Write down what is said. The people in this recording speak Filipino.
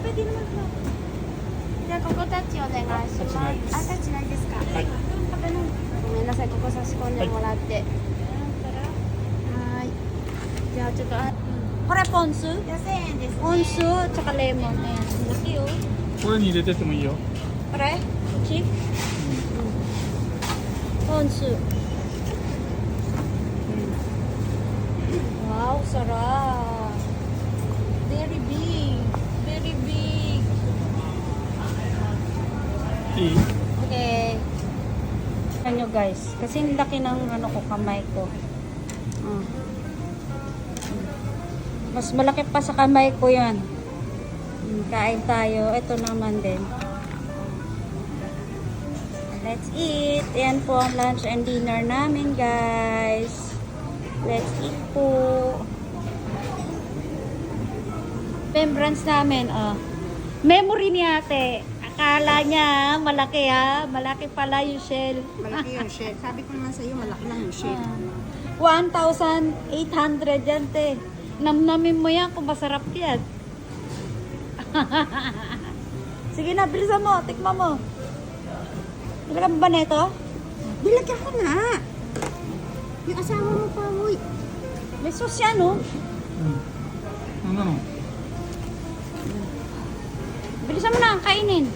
Pwede naman po. じゃあ、ここタッチお願いします。あ、タッチないですか。はい。ごめんなさい、ここ差し込んでもらって。はい。じゃあ、ちょっと、これポン酢1000円です、ね。ポン酢、tsakaレモンね。Lakiよ。これに入れてってもいいよ。これチポン酢。Wow, sarap. Very big. Very big. いい Okay. Tignan nyo guys. Kasi ang laki ng ano ko, kamay ko. Mas malaki pa sa kamay ko yan. Kain tayo. Ito naman din. Let's eat. Yan po ang lunch and dinner namin guys. Let's eat po. Remembrance namin. Memory ni ate. Akala niya malaki ha. Malaki pala yung shell. Malaki yung shell. Sabi ko naman sa iyo, malaki lang yung shell. 1,800 yan te. Namnamin mo yan kung masarap yan. Sige na, bilisan mo. Tikman mo. Nilagyan mo ba neto? Bilagyan ko na. Yung asawa mo pa, uy. May sauce yan, no? Ano? Bilisan mo na, kainin.